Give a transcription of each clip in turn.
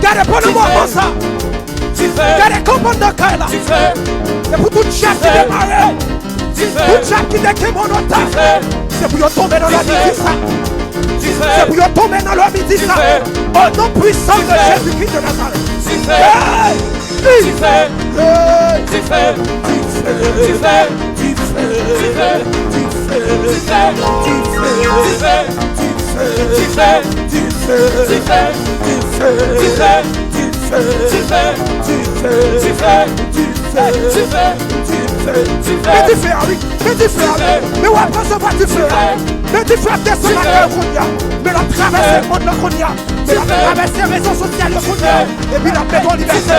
Gardez pour nous voir comme ça. Gardez comprendre de Kaila. Et pour tout chef qui démarre, tout chef qui démarre mon otage, c'est pour tomber dans la midi. C'est pour tomber dans la midi. Au nom puissant de Jésus-Christ de Nazareth. Mais tu fais, oui, mais tu fais, mais ouais, pas ça, tu fais, mais tu fais descendre la terre, mais la traverser le monde, mais la traverser les réseaux sociaux, et puis la mettre en liberté.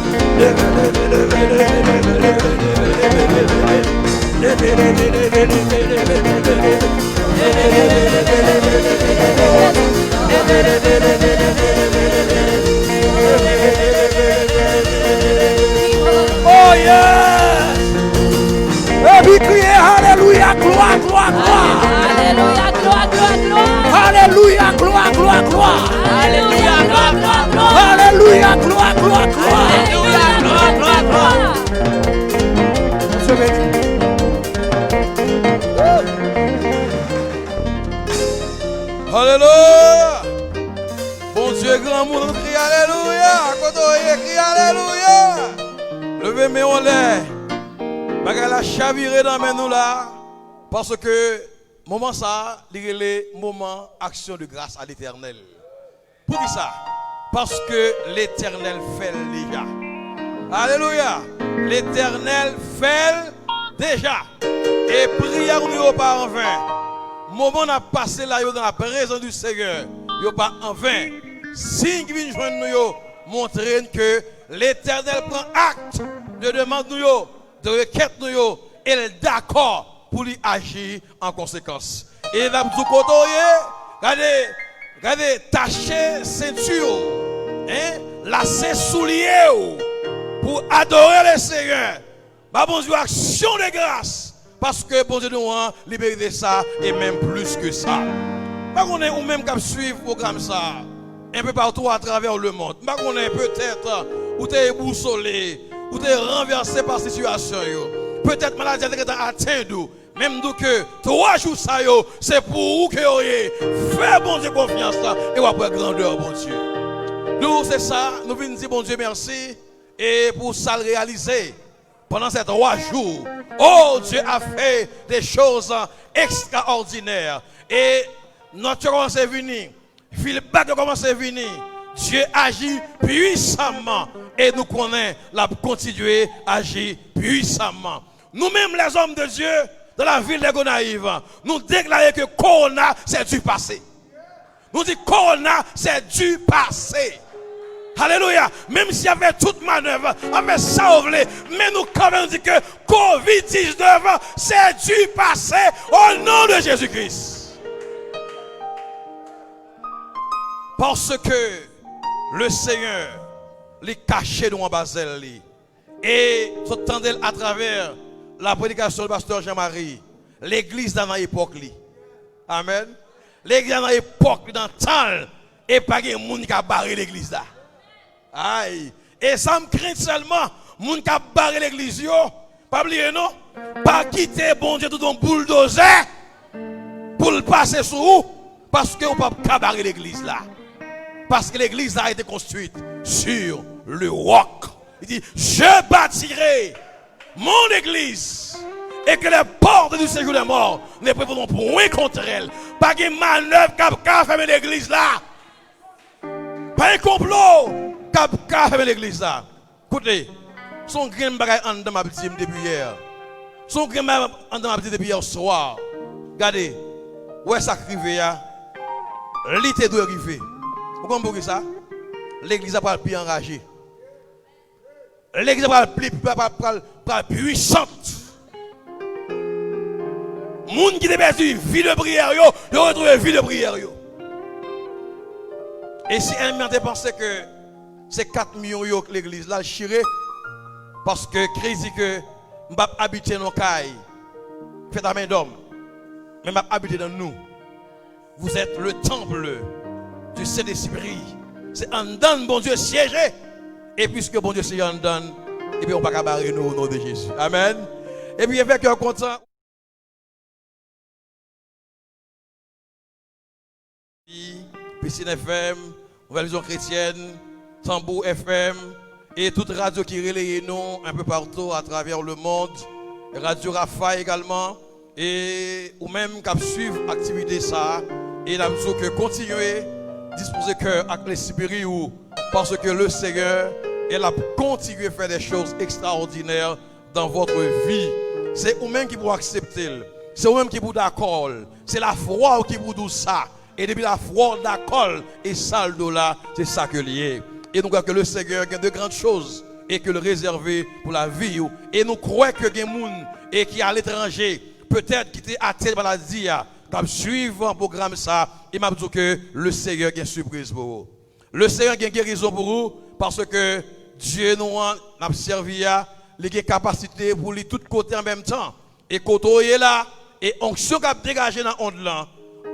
Oh yes. Et puis criez Alléluia, gloire, gloire, gloire. Alléluia, gloire, gloire, gloire. Alléluia, gloire, gloire, gloire. Alléluia, gloire, gloire, gloire. Alléluia, gloire, gloire, gloire. Alléluia, gloire, gloire, gloire. Dieu béni. Alléluia. Bon Dieu, grand monde, crie Alléluia. Quand on crie Alléluia. Levez mes en l'air. Bagay la chaviré dans nous là. Parce que moment ça, il est le moment action de grâce à l'Éternel. Pour qui ça? Parce que l'Éternel fait déjà. Alléluia. L'Éternel fait déjà. Et prière nous pas en vain. Moment n'a passé là dans la présence du Seigneur. Yo pas en vain. Signe qui vient joindre nous montrer que l'Éternel prend acte de demande nous, de requête nous, et il est d'accord pour lui agir en conséquence. Et là, vous regardez, tâcher ceinture, lacet soulier pour adorer le Seigneur. Bah, bon Dieu, action de grâce. Parce que bon Dieu nous a libéré de ça et même plus que ça. Bah, on est ou même qu'à suivre le programme ça un peu partout à travers le monde. Bah, on est peut-être ou t'es éboussolé, ou t'es renversé par la situation. Peut-être maladie est atteinte. Même que 3 jours ça yo, c'est pour vous que vous faites bon Dieu confiance là et vous après grandeur bon Dieu. Nous c'est ça, nous venons dire bon Dieu merci et pour ça le réaliser pendant ces 3 jours. Oh Dieu a fait des choses extraordinaires et notre commence à venir. Feedback commence à venir. Dieu agit puissamment et nous connaissons la continuer à agir puissamment. Nous-mêmes les hommes de Dieu dans la ville de Gonaïve, nous déclarons que Corona c'est du passé. Nous disons Corona c'est du passé. Alléluia. Même s'il y avait toute manœuvre, avec ça on voulait, mais nous quand même disons que Covid-19 c'est du passé au nom de Jésus-Christ. Parce que le Seigneur les caché dans Basel et s'entendait à travers la prédication du pasteur Jean-Marie, l'église dans l'époque. Amen. L'église dans l'époque, dans le temps, et pas de monde qui a barré l'église là. Aïe. Et ça me craint seulement, monde qui a barré l'église, pas oublier non, pas quitter bon Dieu tout un bulldozer pour le passer sous vous, parce que vous ne pas barrer l'église là. Parce que l'église a été construite sur le roc. Il dit, je bâtirai mon église et que les portes du séjour des morts ne prévaudront point contre elle. Pas de manœuvre qui a fermé l'église là. Pas un complot qui a fermé l'église là. Écoutez, son grain bagaille en dedans m'a dit depuis hier. Son grain en dedans m'a dit depuis hier soir. Regardez, où est-ce que ça arrive? L'été doit arriver. Vous comprenez ça? L'église a pas le plus enragé. L'église a pas le plus puissante. Les gens qui ont perdu vie de prière, ils ont retrouvé vie de prière. Et si un million de pensé que c'est 4 millions que l'église là chiré, parce que crazy que je vais habiter dans nos cailles, fait la main d'homme, mais je vais habiter dans nous. Vous êtes le temple du Saint-Esprit. C'est en donne, bon Dieu, siéger. Et puisque bon Dieu, c'est en donne, et puis on ne va pas barrer nous au nom de Jésus. Amen. Et puis avec un content. Piscine FM, Nouvelle Vision Chrétienne, Tambour FM, et toute radio qui relaye nous un peu partout à travers le monde. Radio Rafa également. Et ou même qui suivre l'activité ça. Et là, nous que continuer. Disposez cœur avec l'esprit parce que le Seigneur il a continué à faire des choses extraordinaires dans votre vie. C'est vous-même qui vous accepter. C'est vous-même qui vous d'accord. C'est la foi qui vous dit ça. Et depuis la foi d'accord et ça là, c'est ça que lié. Et nous croyons que le Seigneur a de grandes choses et que le réservé pour la vie. Et nous croyons que des gens et qui à l'étranger peut-être qui étaient atteints par la maladie. Comme suivre un programme ça, il m'a dit que le Seigneur a une surprise pour vous. Le Seigneur a une guérison pour vous parce que Dieu nous a servi, il a capacité pour lui tout côté en même temps. Et côté là, et onction qui a dégagé dans onde là,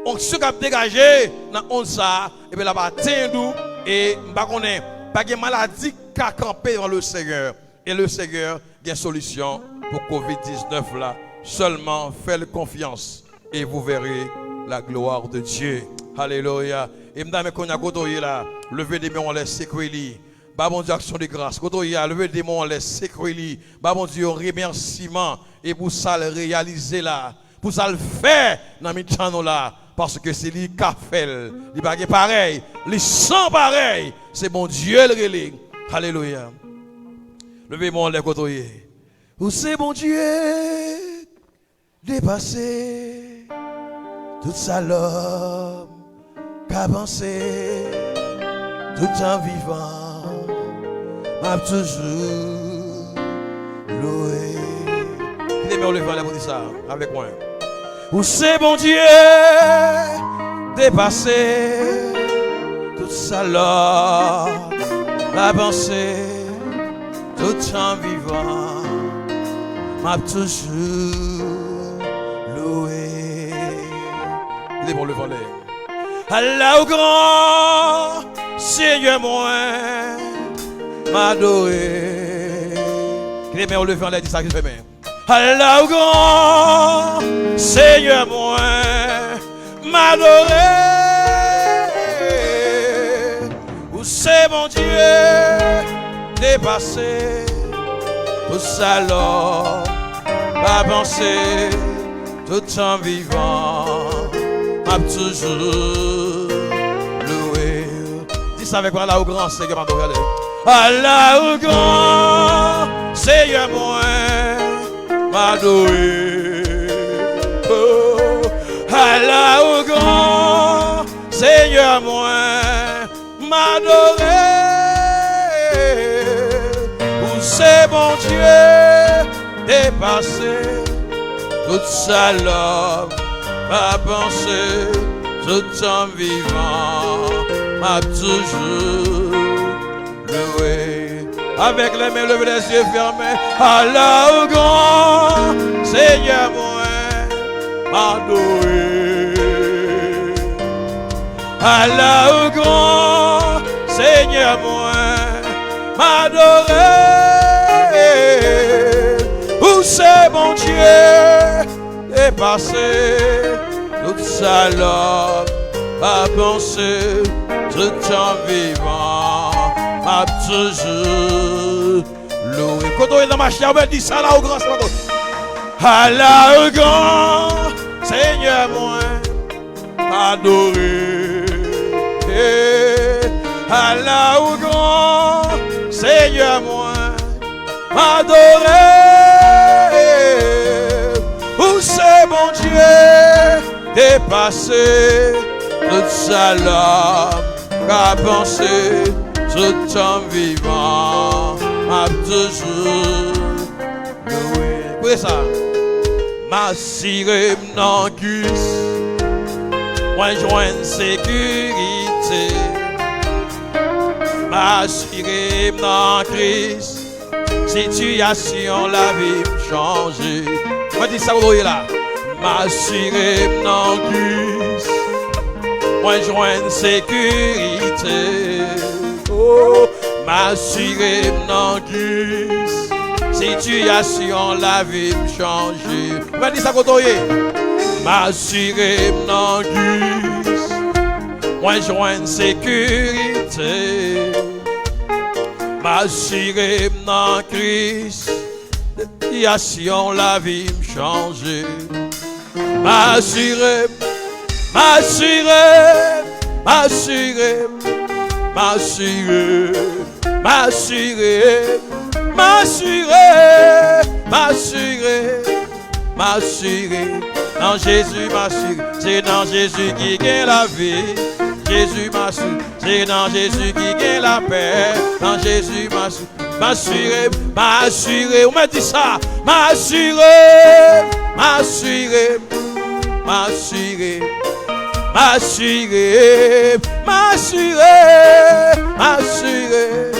onction qui a dégagé dans onde ça, et bien là va atteindre et pas connaît pas de maladie qui a campé dans le Seigneur. Et le Seigneur a une solution pour Covid-19 là. Seulement faites confiance et vous verrez la gloire de Dieu. Alléluia. Et madame qu'on a côté là, levez des mains, on laisse sécurité. Bah bon Dieu, action de grâce. Quand il y a levé des mots, on laisse sécurité. Bah bon Dieu, remerciement. Et pour ça le réaliser là. Pour ça le faire dans mes channels là. Parce que c'est lui qui a fait. Il n'est pas pareil. Il sent pareil. C'est bon Dieu le relais. Alléluia. Levez-moi les côtés. Où c'est bon Dieu dépassé toute ça l'homme qu'a pensé tout en vivant m'a toujours loué. Qui me lever pour dire ça avec moi. Où c'est bon Dieu dépassé toute ça l'homme qu'a pensé tout en vivant m'a toujours loué. Il est bon le volet. Allah au grand Seigneur moi m'adorer. Qu'il est bien au levant là dit ça qu'il fait bien. Allah au grand Seigneur moi m'adorer. Où c'est mon Dieu dépassé tout ça l'homme pas penser tout en vivant m'a toujours loué. Dis ça avec moi là au grand Seigneur m'adorer. Allah au grand Seigneur moi m'adorer. Oh, Allah au grand Seigneur moi m'adorer. Où c'est mon Dieu dépassé toute sa l'homme m'a pensé tout en vivant m'a toujours loué. Avec les mains levées, les yeux fermés, Allah au grand Seigneur moi m'adorer. Allah au grand Seigneur moi m'adorer. Où c'est mon Dieu dépassé toute sa l'homme a pensé tout en vivant m'a toujours loué. Quand on est dans ma chair, on dit ça là au grand Seigneur. Allah au grand Seigneur moi adoré. Allah au grand Seigneur moi m'adorer. Où c'est mon Dieu dépassé toute sa l'homme qu'a pensé tout en vivant m'a toujours loué. Écoutez ça. Ma sirène n'en cuisse, moi joins sécurité. Ma sirène n'en crise, situation la vie me changer. Moi dis ça vous voyez là. Ma sirène n'en cuisse, moi joins sécurité. Oh, ma sirène n'en cuisse, situation la vie me changer. Moi dis ça vous voyez. Ma sirène n'en cuisse, moi joins sécurité. Ma sirène n'en crise, situation la vie me changer. Ma sirène, ma sirène, ma sirène, ma sirène, ma sirène, ma sirène, ma sirène, ma sirène. Dans Jésus ma sirène, c'est dans Jésus qui gagne la vie. Jésus m'a su, c'est dans Jésus qui gagne la paix. Dans Jésus m'a su, m'assurer, m'assurer. On m'a dit ça, m'assurer, m'assurer, m'assurer, m'assurer, m'assurer, m'assurer,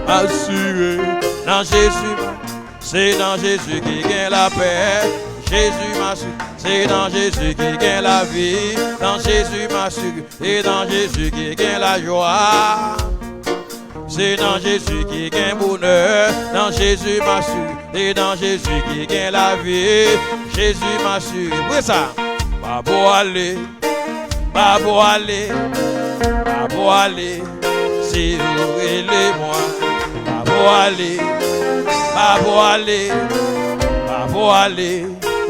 m'assurer. Dans Jésus, C'est dans Jésus qui gagne la paix. Jésus m'a su, c'est dans Jésus qui gagne la vie. Dans Jésus m'a su, et dans Jésus qui gagne la joie. C'est dans Jésus qui gagne bonheur. Dans Jésus m'a su, et dans Jésus qui gagne la vie. Jésus m'a su, oui ça. Pas pour aller, pas pour aller, pas pour aller. Si vous voulez moi, pas pour aller, pas pour aller, pas pour aller.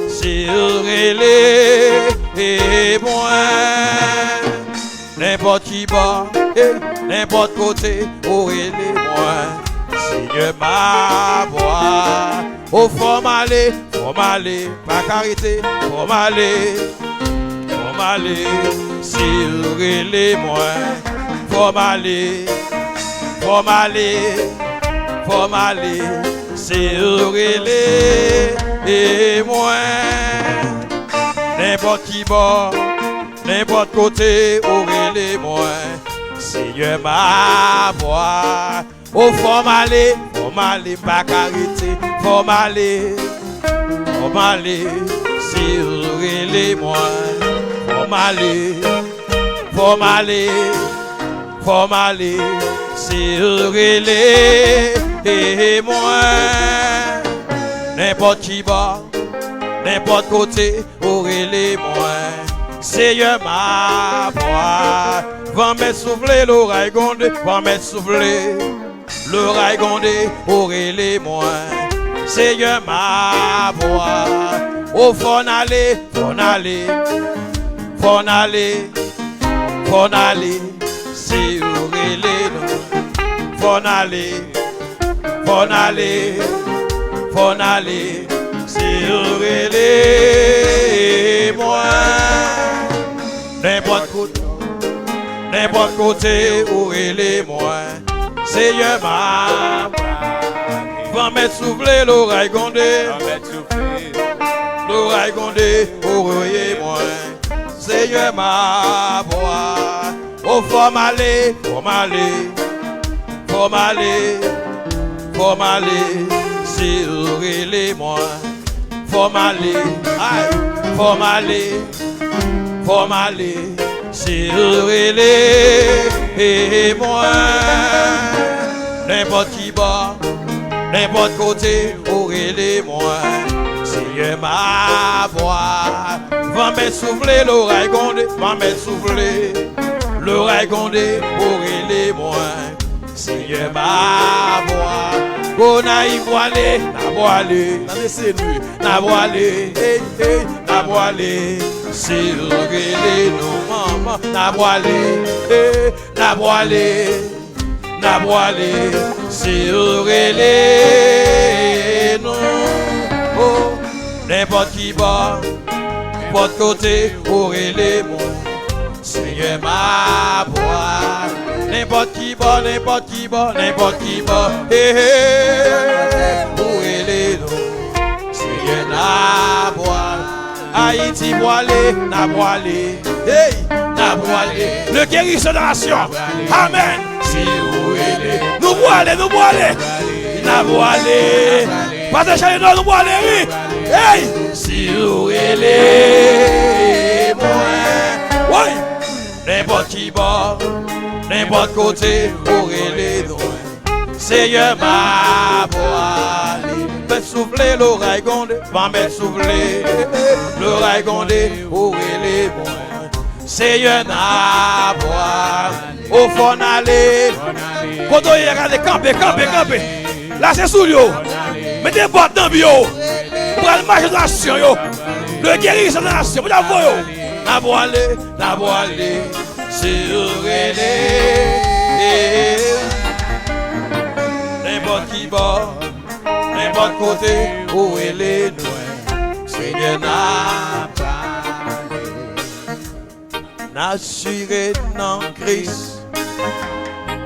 Si vous voulez et moi, n'importe qui bas, n'importe côté, où il est moi. Seigneur ma voix, oh faut m'aller, pas carité, faut m'aller, si vous voulez moi. Faut m'aller, c'est relais et moi. N'importe qui bord, n'importe côté, relais moi. Seigneur ma voix. Oh, faut m'aller, pas carité, faut m'aller, c'est relais moi. Faut m'aller, c'est relais et moi. N'importe qui bas, n'importe côté, relais moi. Seigneur ma voix. Va mettre souffler l'oreille gondée, va mettre souffler l'oreille gondée, relais moi. Seigneur ma voix. Oh, faut aller, c'est relais nous. Faut aller, c'est relais moi. N'importe côté, où il est moi. Seigneur ma va mettre souffler l'oreille gondée, l'oreille gondée, oreiller moi. Seigneur ma voix. Oh, faut m'aller, c'est relais moi. Faut m'aller, c'est relais et moi. N'importe qui bas, n'importe côté, relais moi. Seigneur ma voix. Va mettre souffler l'oreille gondée, va mettre souffler l'oreille gondée, relais moi. Seigneur ma voix. Go na y voilé, na voilé, c'est relais nous maman, na voilé, c'est relais nous. Oh, n'importe qui bas, n'importe côté, relais mon. Seigneur ma voix. N'importe qui bas, où il est nous. Seigneur na voix. Haïti voilé, na voilé, le guérisseur de la nation. Amen. Si où il est, nous voilé, na voilé. Partagez nous voilé, oui. Hey, si où il est, moi. Oui. N'importe qui bas, n'importe côté, où il est nous. Seigneur ma voix. Fais souffler l'oreille gondée, va mettre souffler l'oreille gondée, où il est bon. Seigneur na voix. Au fond aller. Quand on y regarde, camper. Là c'est sous l'eau. Mettez des boîtes dans le bio. Pour aller marcher dans la nation. Le guérisseur de la nation. Vous l'avez. Na voilé. C'est relais. N'importe qui bord, n'importe côté, où il est nous. Seigneur n'a pas n'assuré dans Christ,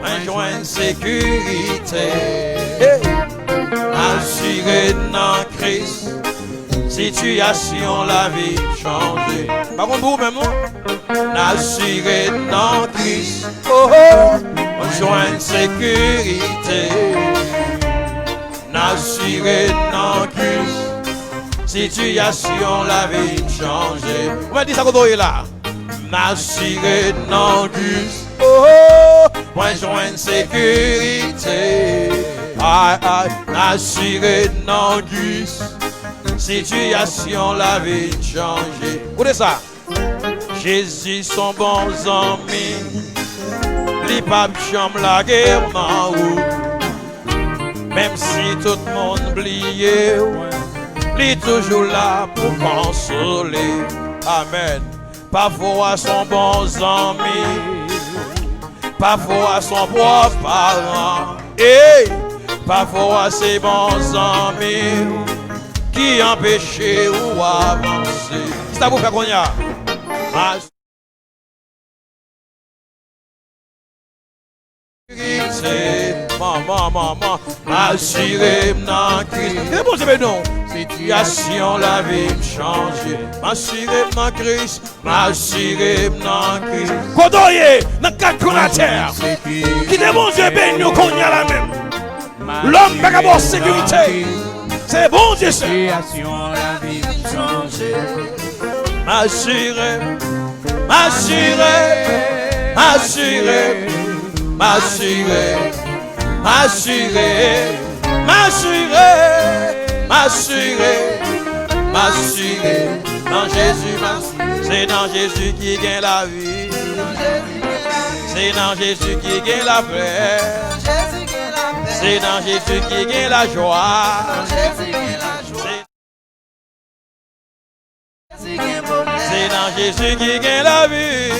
un joint de sécurité. Assuré dans Christ, situation la vie changée. Par contre vous même non? Assuré dans Christ, un joint de sécurité. m'assurer dans Christ. Situation la vie changer. On m'a dit ça quand on est là. M'assurer dans Christ. Oh, point joindre sécurité. Aïe, aïe, m'assurer dans Christ. Situation la vie changer. Écoutez ça. Jésus son bon ami. Li pas chambre la guerre en route. Même si tout le monde oublie, il est toujours là pour consoler. Amen. Parfois son bon ami, parfois son propre parent, et parfois ses bons amis qui empêchent ou avancer. C'est ça vous faire qu'on y a. Maman, m'assurer dans Christ. Et bon, c'est non. Situation, la vie me change. M'assurer dans Christ. M'assurer dans Christ. Kodoye, dans quatre coins de la terre. Qui est bon Dieu, ben nous qu'on y a la même. L'homme n'a pas de sécurité. C'est bon Dieu, c'est. Situation, la vie me change. M'assurer, m'assurer, m'assurer. M'assurer, m'assurer, m'assurer, m'assurer, m'assurer. Dans Jésus, c'est dans Jésus qui gagne la vie. C'est dans Jésus qui gagne la paix. C'est dans Jésus qui gagne la joie. C'est dans Jésus qui gagne la vie.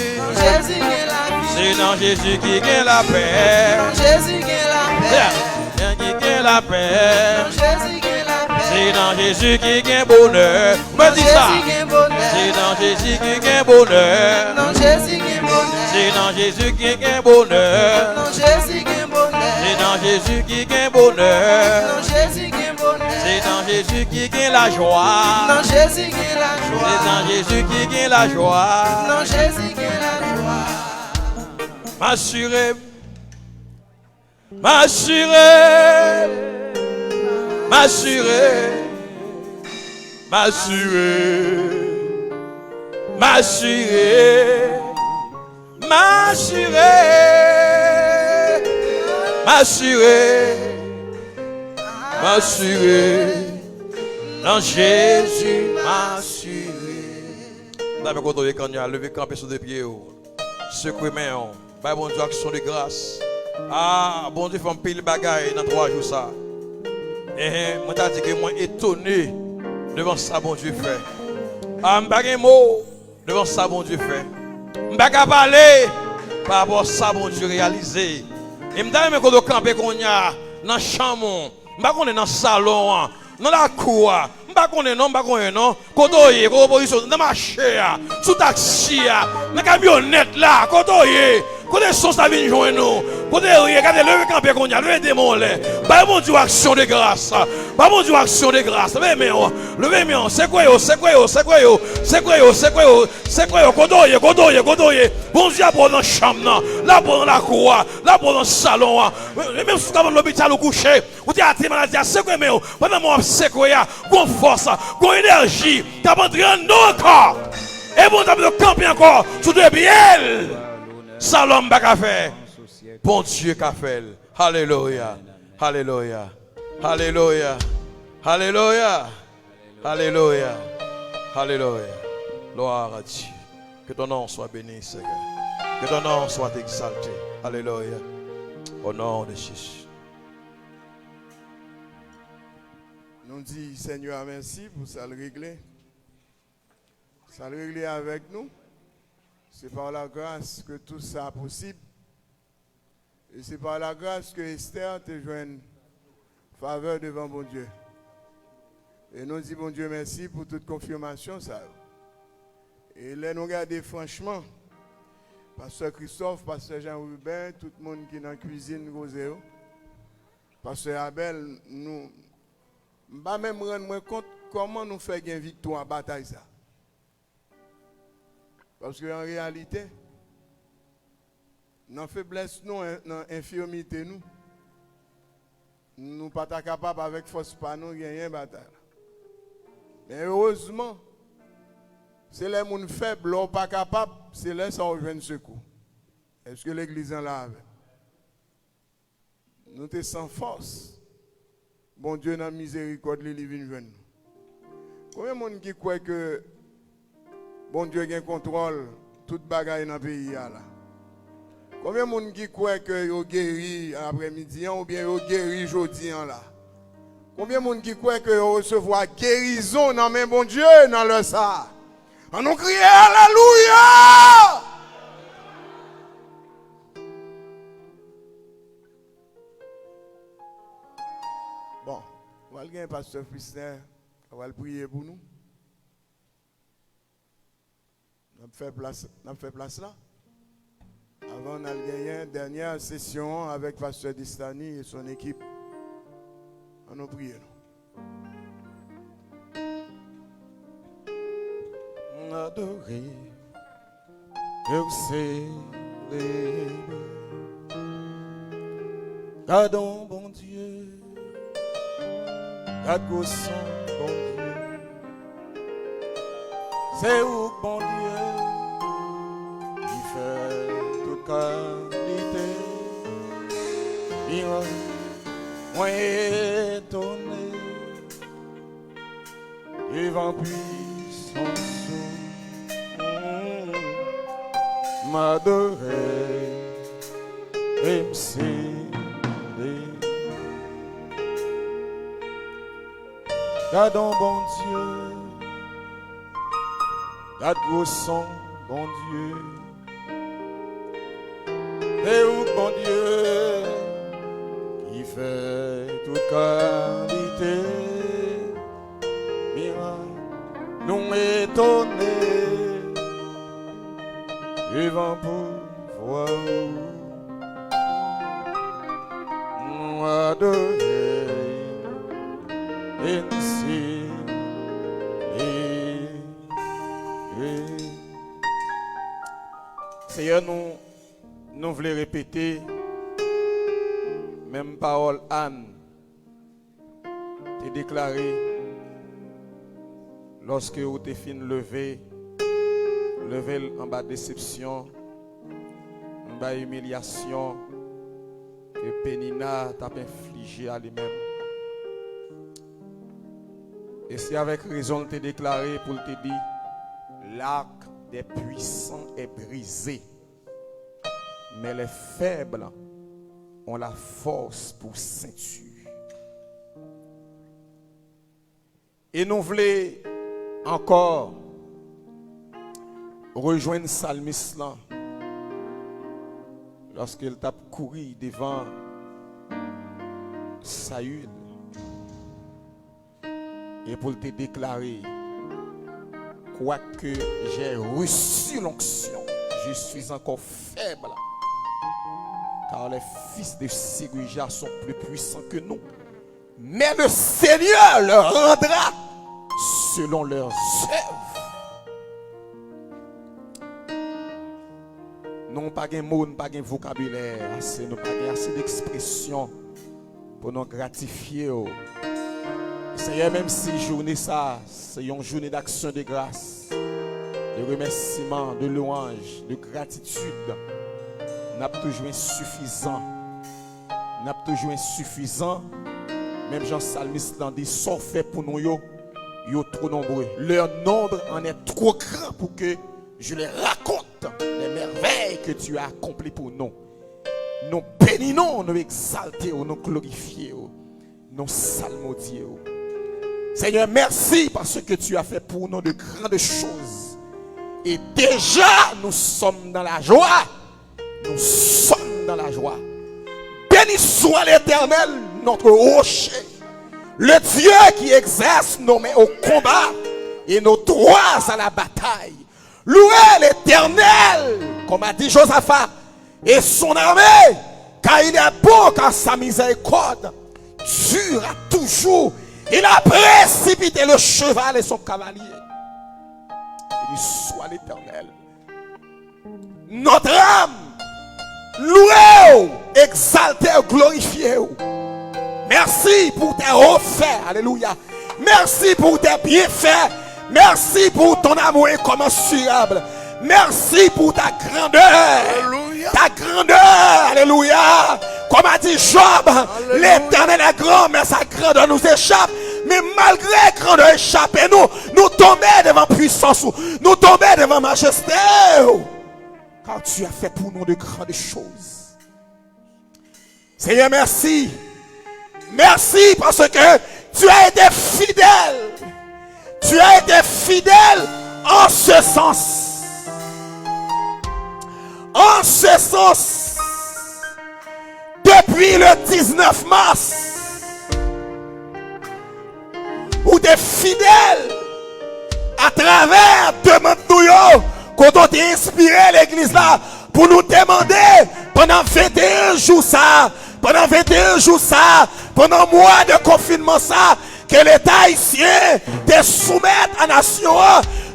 C'est dans Jésus qui gagne la paix. Jésus gagne la paix. Qui gagne la paix. Jésus gagne la paix. C'est dans Jésus qui gagne bonheur. Me dis ça. C'est dans Jésus qui gagne bonheur. Non, Jésus gagne bonheur. C'est dans Jésus qui gagne bonheur. Non, Jésus gagne bonheur. C'est dans Jésus qui gagne bonheur. Non, Jésus gagne bonheur. C'est dans Jésus qui gagne la joie. Non, Jésus gagne la joie. C'est dans Jésus qui gagne la joie. Non, Jésus gagne la joie. M'assurer, m'assurer, m'assurer, m'assurer, m'assurer, m'assurer, m'assurer, m'assurer, dans Jésus m'assurer. Vous avez côtoyé quand il a levé campé sur des pieds, secoué main. Bah bon Dieu, action de grâce. Ah, bon Dieu, fait un pile bagaille dans 3 jours ça. Moi t'as dit que moi étonné devant ça bon Dieu fait. Ah, m'pas un mot devant ça bon Dieu fait. M'pas qu'à parler par rapport à ça bon Dieu réalisé. Et m'd'a même qu'on doit camper qu'on y a dans chambre, m'pas qu'on est dans salon, dans la cour. M'pas qu'on est non, m'pas qu'on est non. Kodoye, opposition dans marché, sous taxi, dans camionnette là, kodoye. Côté son ça vient joindre nous. Côté regardez le camper qu'on a, le démon là. Bah mon Dieu action de grâce. Bah mon Dieu action de grâce. Levez mais c'est quoi yo, c'est quoi yo, c'est quoi yo, c'est quoi yo, c'est quoi yo, c'est quoi yo, kodoye. Bon Dieu pour dans chambre là pour dans la cour, là pour dans le salon. Même si dans l'hôpital au coucher, ou tu as été maladie, c'est quoi mais pendant moi c'est quoi ya, gon force, gon énergie, t'as pas entré dans encore. Et bon t'as de camper encore sous deux bielles. Salom baka fait. Bon Dieu qu'a fait. Alléluia. Alléluia. Alléluia. Alléluia. Alléluia. Alléluia. Gloire à Dieu. Que ton nom soit béni, Seigneur. Que ton nom soit exalté. Alléluia. Au nom de Jésus. Nous disons Seigneur merci pour ça le régler. Ça le régler avec nous. C'est par la grâce que tout ça est possible. Et c'est par la grâce que Esther te joint faveur devant bon Dieu. Et nous disons bon Dieu merci pour toute confirmation ça. Et là nous regardons franchement, Pasteur Christophe, Pasteur Jean-Rubin, tout le monde qui est dans la cuisine, Roséo, Pasteur Abel, nous ne pouvons même rendre compte comment nous faisons une victoire en bataille ça. Parce qu'en réalité, dans la faiblesse, dans l'infirmité, nous pas capables avec force pas nous gagner bataille. Mais heureusement, c'est les gens faibles, qui pas capables, c'est là ça rejoint secours. Est-ce que l'église en là? Nous sommes sans force. Bon Dieu, dans la miséricorde, les vient jeune. Combien de monde qui croit que bon Dieu a un contrôle toute bagaille dans le pays là? Combien de monde qui croit que yo guéri après-midi ou bien yo guéri aujourd'hui là? Combien de monde qui croit que yo recevoir guérison dans même bon Dieu dans le ça? On nous crie alléluia! Bon, on va aller pasteur Christin, on va prier pour nous. On fait place là. Avant, on a gagné une dernière session avec pasteur Distani et son équipe. On a prié. On a adoré, célébrer. Gardons bon Dieu, gardons son bon Dieu. C'est où bon Dieu qui fait toute qualité. Moi étonné devant puissance, m'adorer et me céder. Gardons bon Dieu, gardons son bon Dieu. Et où bon Dieu qui fait toute qualité, miracle, nous étonnés, devant pouvoir nous adorer, ainsi. Seigneur, nous voulons répéter même parole Anne t'es déclaré lorsque vous t'es fin levé en bas déception, en bas humiliation que Pénina t'a infligé à lui-même. Et c'est avec raison t'es déclaré pour te dire l'arc des puissants est brisé, mais les faibles ont la force pour ceinture. Et nous voulons encore rejoindre Salmis là lorsqu'il t'a couru devant Saül et pour te déclarer, quoique j'ai reçu l'onction, je suis encore faible. Car les fils de Séruja sont plus puissants que nous. Mais le Seigneur leur rendra selon leurs œuvres. Nous n'avons pas de mots, nous n'avons pas de vocabulaire, nous n'avons pas assez d'expression pour nous gratifier. Seigneur, même si journée ça, c'est une journée d'action de grâce, de remerciement, de louange, de gratitude. N'a toujours insuffisant. N'a toujours insuffisant. Même Jean Salmis l'a dit, sont fait pour nous, yo trop nombreux. Leur nombre en est trop grand pour que je les raconte les merveilles que tu as accomplies pour nous. Nous bénissons, nous exaltons, nous glorifions, nous salmodions. Seigneur, merci parce que tu as fait pour nous de grandes choses. Et déjà, nous sommes dans la joie. Nous sommes dans la joie. Béni soit l'Éternel, notre rocher, le Dieu qui exerce nos mains au combat et nos droits à la bataille. Louez l'Éternel, comme a dit Josaphat, et son armée, car il est bon car sa miséricorde dure à toujours. Il a précipité le cheval et son cavalier. Béni soit l'Éternel. Notre âme, louez, exaltez, glorifiez. Merci pour tes hauts faits. Alléluia. Merci pour tes bienfaits. Merci pour ton amour incommensurable. Merci pour ta grandeur. Alléluia. Ta grandeur. Alléluia. Comme a dit Job, l'Éternel est grand, mais sa grandeur nous échappe. Mais malgré grandeur échappée, nous tombons devant puissance. Nous tombons devant majesté. Car tu as fait pour nous de grandes choses. Seigneur, merci. Merci parce que tu as été fidèle. Tu as été fidèle en ce sens. En ce sens, depuis le 19 mars, où tu es fidèle à travers demande-nous quand on t'a inspiré l'église là pour nous demander pendant 21 jours ça, pendant 21 jours ça, pendant un mois de confinement ça, que l'État haïtien te soumette à la nation.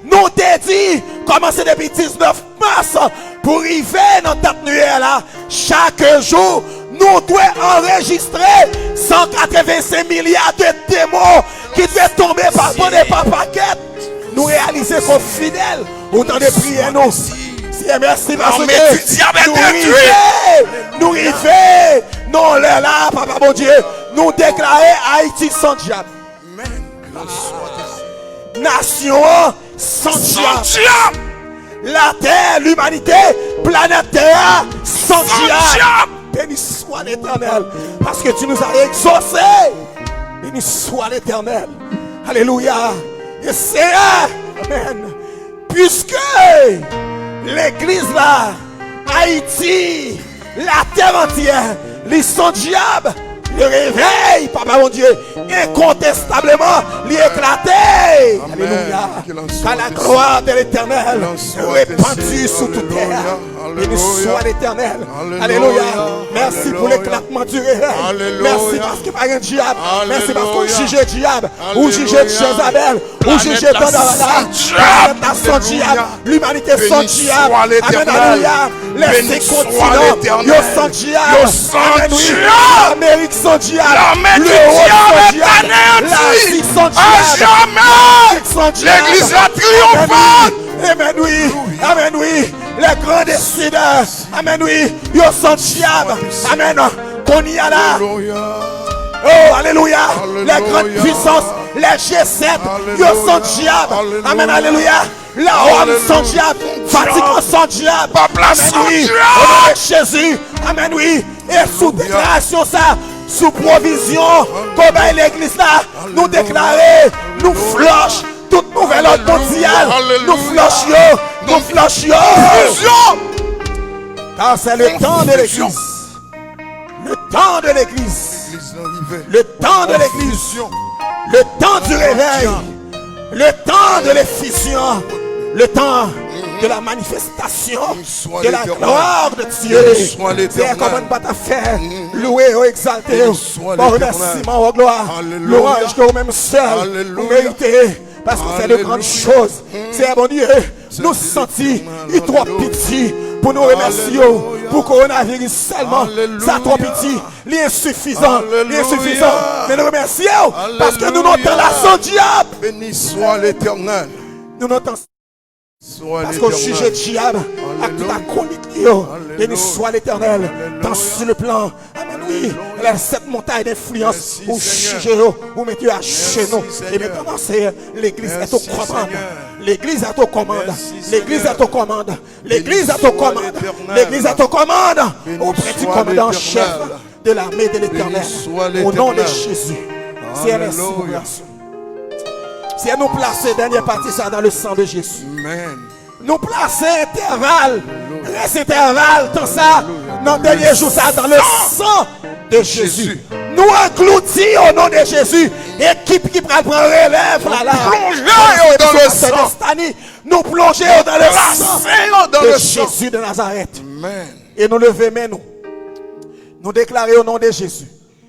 Nous t'ai dit, commencer depuis 19 mars pour arriver dans cette nuit là, chaque jour, nous devons enregistrer 185 milliards de démons qui devaient tomber par paquet. Nous réaliser qu'on fidèle autant de prières nous. Merci parce que nous arrivons, non là, papa bon Dieu, nous déclarer Haïti sans diable. Nation sans diable. La terre, l'humanité, planète terre sans diable. Béni soit l'Éternel, parce que tu nous as exaucés. Béni soit l'Éternel. Alléluia. Et Seigneur, amen. Puisque l'église là, Haïti, la terre entière, les sans diable, le réveil, papa mon Dieu, incontestablement, l'éclater. Alléluia. Car la gloire de l'Éternel répandue sur toute terre. Béni soit l'Éternel. Alléluia. Merci pour l'éclatement du réveil. Merci parce qu'il n'y a pas un diable. Merci parce qu'on juge le diable. Ou juge Jézabel. Ou juge Dandalala. La sans diable. L'humanité sans diable. Amen. Alléluia. Les 5 continents. Yo sans diable. L'Amérique sans diable. L'Europe sans diable. L'Asie sans diable. L'église a triomphante. Amen, oui. Amen, oui. Les grands décideurs. Amen, oui. Yo sans diable. Amen. Qu'on y a là. Oh, alléluia. Les grandes puissances. Les G7. Yo sans diable. Amen, alléluia. La Rome sans diable. Vatican sans diable. Amen, oui. Au nom de Jésus. Amen, oui. Et sous déclaration ça. Sous provision. Comme l'église là. Nous déclarer. Nous floche. Toute nouvelle ordre mondiale. Nous flochions. Nous flochions. Car c'est le temps de l'église. Le temps de l'église. Le temps de l'église. Le temps du réveil. Le temps de l'effusion. Le temps de la manifestation de la gloire de Dieu. C'est comme une bataille à faire. Loué ou exalté. Bon remerciement, oh gloire. Louange que vous-même seul. Vous méritez. Parce qu'on fait de grandes choses. C'est bon Dieu. Nous sentis. Il trop petit. Pour nous remercier. Pour coronavirus seulement. Ça trop petit. L'insuffisant. L'insuffisant. Mais nous remercions. Parce que nous n'entendons la sans diable. Béni soit l'Éternel. Nous n'entendons parce qu'on juge le diable à toute la chronique. Béni soit l'Éternel. Dans sur le plan. Amen, oui. Cette montagne d'influence. Où juge, où mettez à genoux. Et maintenant, c'est l'église est aux commandes. L'église est aux commandes. L'église est aux commandes. L'église est aux commandes. L'église est aux commandes. Auprès du commandant chef de l'armée de l'Éternel. Au nom de Jésus. C'est merci pour merci. Si nous placer dernière partie ça dans le sang de Jésus. Amen. Nous placer intervalle. Reste intervalle dans ça. Dans le dernier jour ça dans le sang de Jésus. Nous engloutis au nom de Jésus. Équipe qui prend relève là. Plongez dans le sang. Nous plongeons dans le sang de Jésus de Nazareth. Amen. Et nous lever nous. Nous déclarer au nom de Jésus.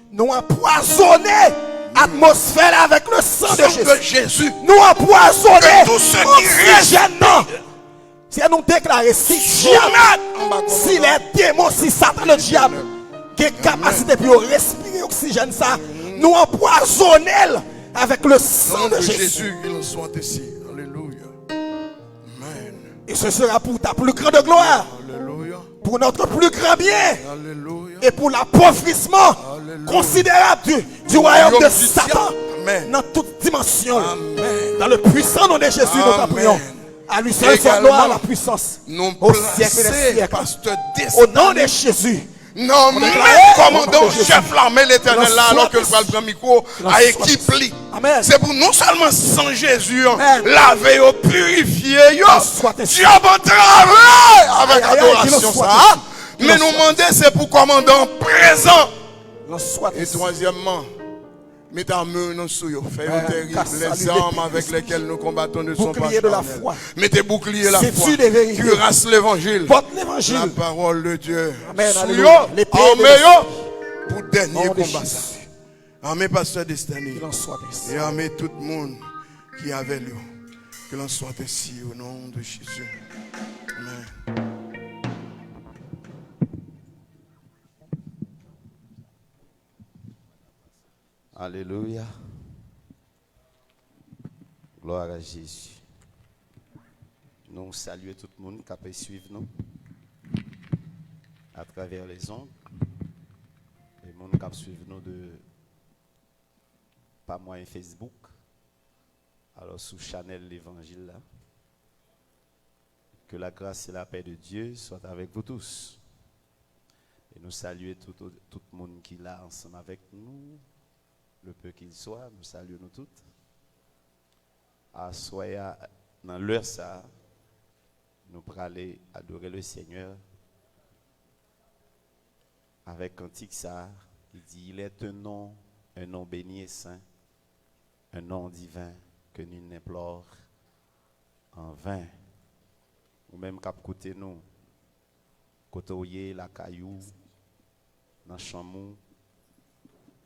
Nous empoisonner atmosphère avec le sang de Jésus. Nous empoisonner tout ce qui reste. Si nous déclarer si les démons, si Satan le diable, qui a capacité pour respirer oxygène ça, nous empoisonnons avec le sang Nom de de Jésus. Jésus, qu'il en soit ainsi. Alléluia. Amen. Et ce sera pour ta plus grande gloire, Alléluia. pour notre plus grand bien Alléluia. et pour l'appauvrissement Alléluia. considérable du royaume de du Satan diable. Amen. dans toute dimension. Amen. Dans le puissant nom de Jésus, nous t'en Amen. prions. À lui seul soit Également, gloire, la puissance. Nous Au siècle des placer siècles. pasteur Au nom de Jésus. non, mais commandant chef l'armée l'éternel là, alors que le prend le micro, à équipe li. Amen. C'est pour non seulement sans Jésus, Amen. laver, purifier, soit ainsi. Dieu va travailler avec Aïe, aïe, aïe, adoration qu'il en soit ça. ainsi. Qu'il Mais en nous soit demander c'est pour commandant présent. Non, soit Et ainsi. troisièmement, mettez en main nos souillons, faites Père, terrible, car les salut armes l'épée, avec lesquelles nous combattons ne sont pas bouclier de la charnelles. foi. Mettez bouclier la Ceinture foi, des vérités. cuirasse l'évangile, Porte la l'évangile. parole de Dieu. Amen, Souillons, alléluia. L'épée de armez-vous pour le dernier Nom de combat. Jésus. Armez pasteur Destiny Qu'il en soit ainsi. et armez tout le monde qui est avec lui. Que l'on soit ainsi au nom de Jésus. Amen. Alléluia. Gloire à Jésus. Nous saluons tout le monde qui a pu suivre nous à travers les ondes. Les gens qui suivent nous de par moyen Facebook. Alors sous Chanel l'Évangile là. Que la grâce et la paix de Dieu soient avec vous tous. Et nous saluons tout le monde qui est là ensemble avec nous. Le peu qu'il soit, nous saluons nous toutes. À soyez dans l'heure ça, nous pourrons aller adorer le Seigneur avec cantique ça, il dit il est un nom béni et saint, un nom divin que nul n'implore en vain. Ou même cap côté nous, côté la caillou, dans chamou,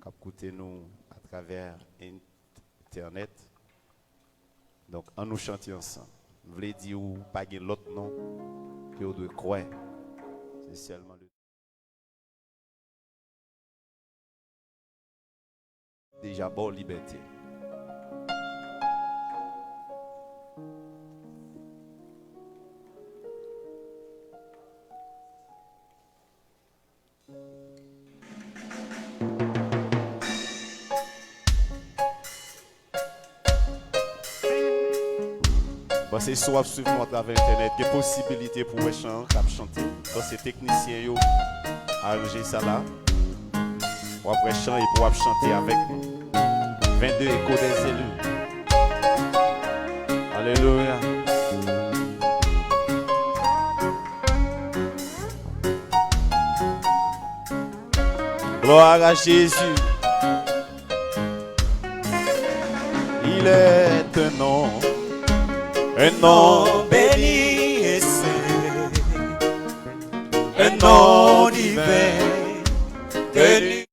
cap côté nous à travers internet. Donc en nous chanter ensemble. Nous voulons dire ou pas l'autre nom que vous devez croire. C'est seulement le déjà bonne liberté. C'est soit suivre nous à travers internet, il y a possibilité pour les chants chanter. Donc c'est technicien yo arranger ça là. Pour après chant et pour chanter avec nous. 22 échos des élus. Alléluia. Gloire à Jésus. Il est un nom béni et saint, un nom divin que nul.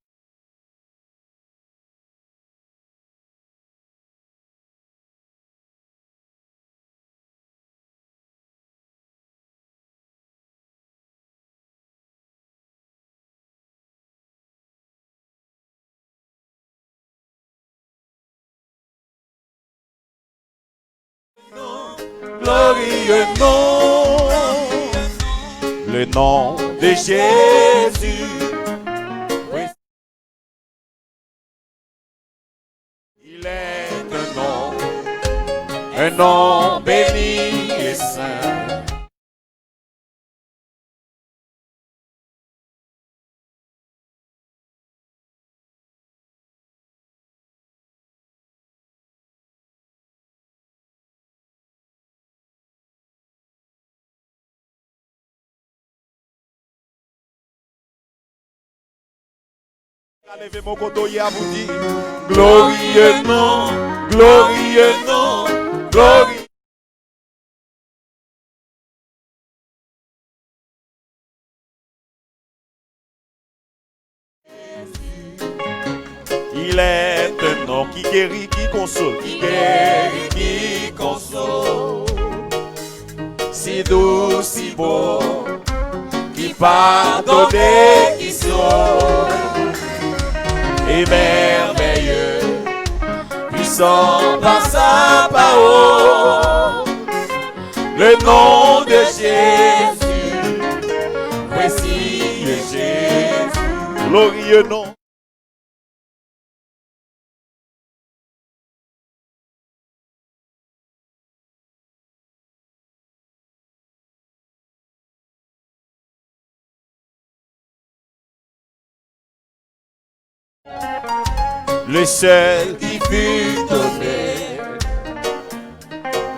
Glorieux nom, le nom de Jésus. Il est un nom béni et saint. Levez mon côté à vous dire glorieux nom, glorieux nom, glorieux. Il est un nom qui guérit, qui console, qui guérit, qui console. Si doux, si beau, qui pardonne, qui sauve. Et merveilleux. puissant par sa parole. Le nom de Jésus, précieux Jésus, glorieux nom. Le seul qui fut donné,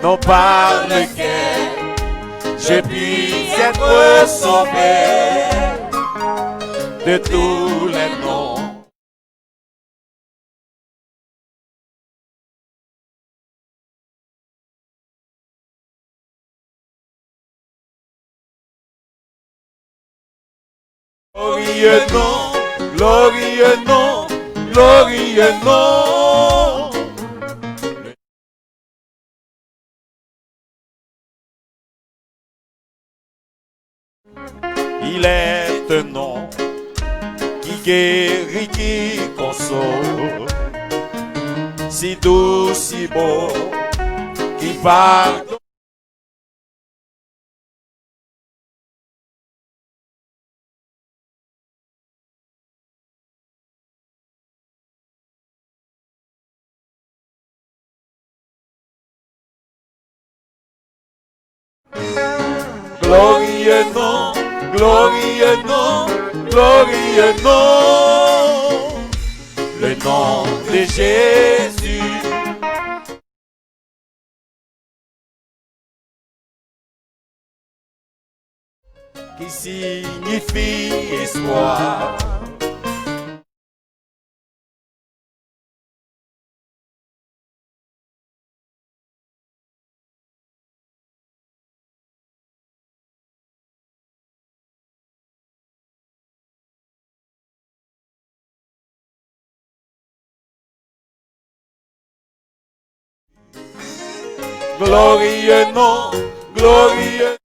non par lequel je puis être sauvé de tous les noms. Glorieux nom, glorieux nom, glorieux nom. Il est un nom qui guérit, qui console, si doux, si beau, qui pardonne. Glorieux nom, glorieux nom, glorieux nom, le nom de Jésus. Qui signifie espoir. Glorieux nom, glorieux.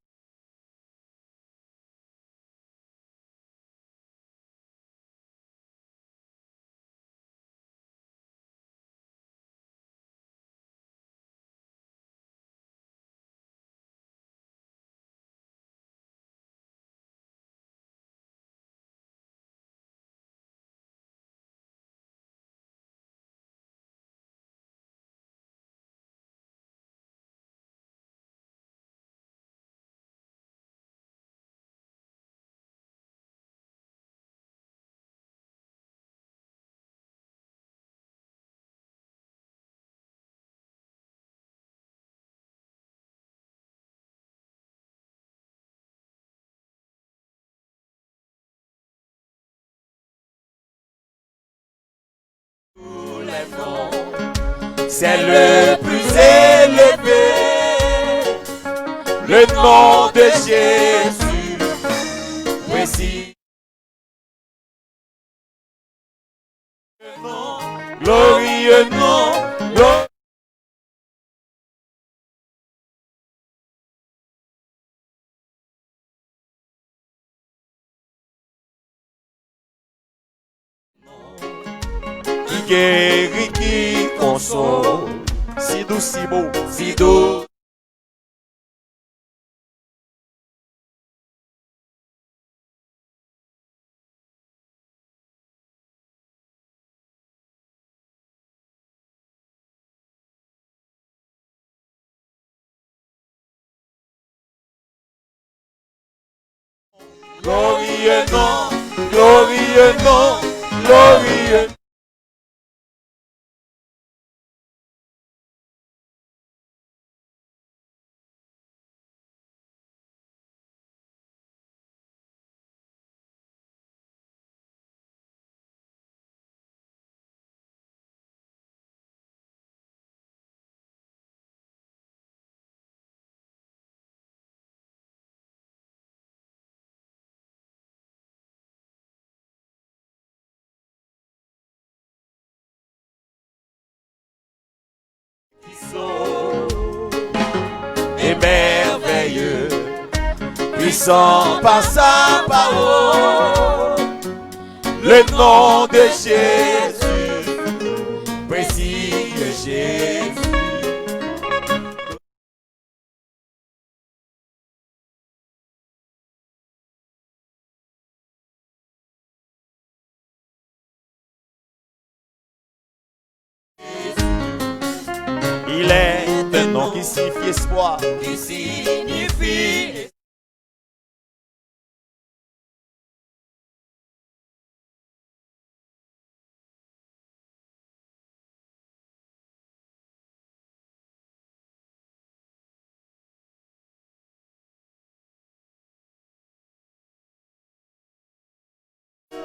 C'est le plus élevé, le nom de Jésus, précis. Glorieux nom, glorieux. Qui guérit, qui console, si doux, si beau, si doux. Glorieux nom, glorieux nom, glorieux. Et merveilleux, puissant par sa parole, le nom de Jésus, précieux Jésus. Il est un nom qui signifie espoir. qui signifie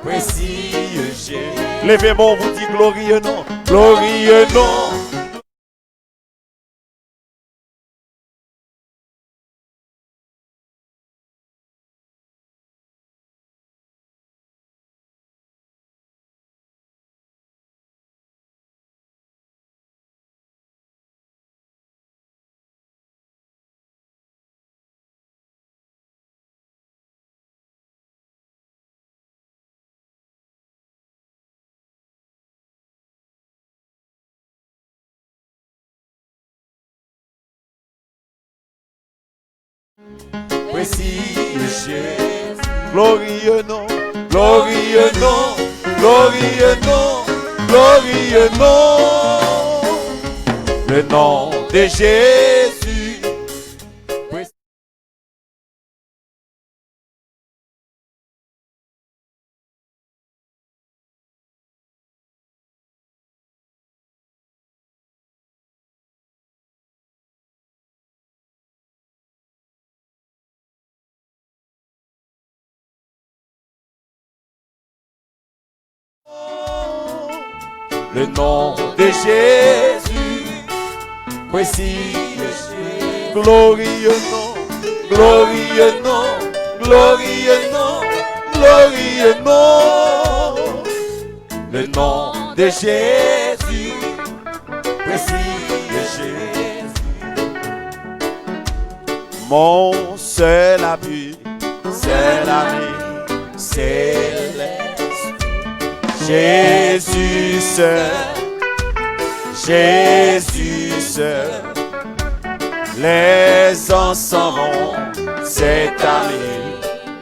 précieux Jésus. Levez-moi, on vous dit glorieux nom. Glorieux nom. Précieux Jésus. Glorieux nom. Glorieux nom. Glorieux nom. Glorieux nom. Le nom de Jésus. Le nom de Jésus. Précieux Jésus. Glorieux nom. Glorieux nom. Glorieux nom. Glorieux nom. Le nom de Jésus. Précieux Jésus. Mon seul appui, seul ami, céleste. Jésus seul, Jésus seul. Les ans s'en vont, cet ami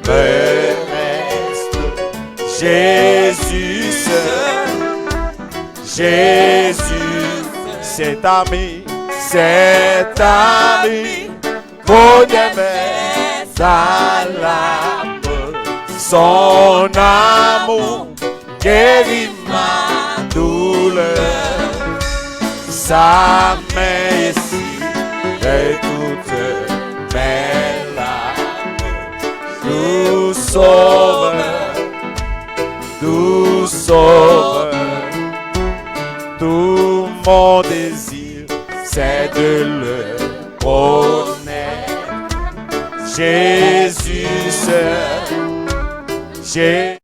me reste. Jésus seul, Jésus, cet ami connaît mes alarmes. Son amour guérit ma douleur. Sa main ici et toutes mes larmes. Nous sauveur, nous sauveur. Tout mon désir, c'est de le connaître. Jésus seul, Jésus.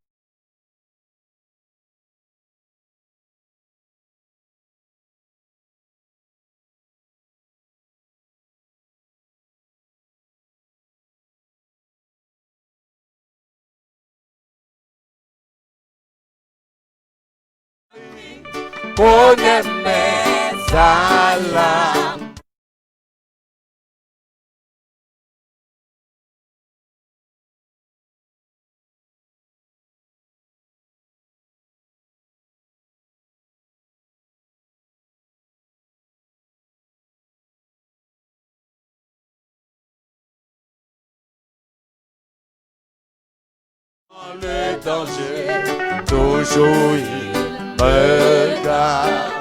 Connais mes alarmes. Dans le danger, toujours il me garde.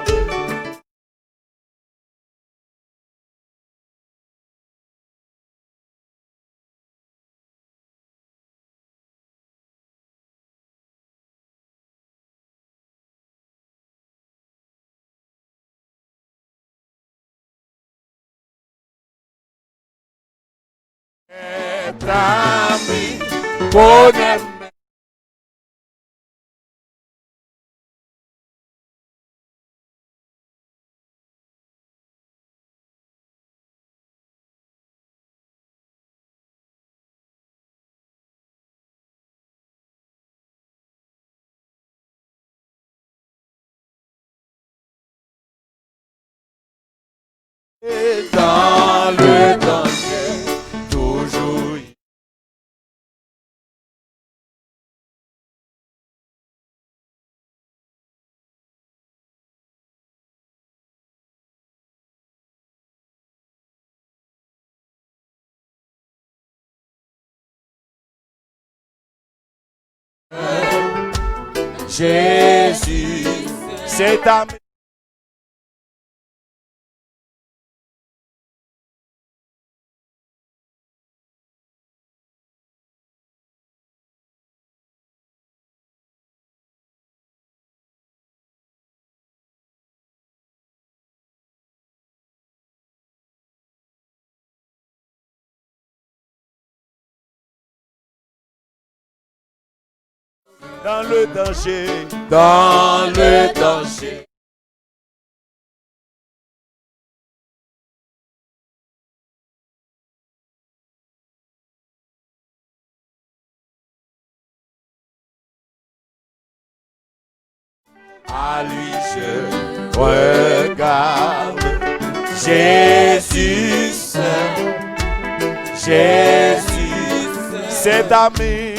Ami, connais dans le danger, toujours. Jésus, c'est ami. Dans le danger, dans le danger. À lui je regarde, Jésus seul, Jésus, cet ami,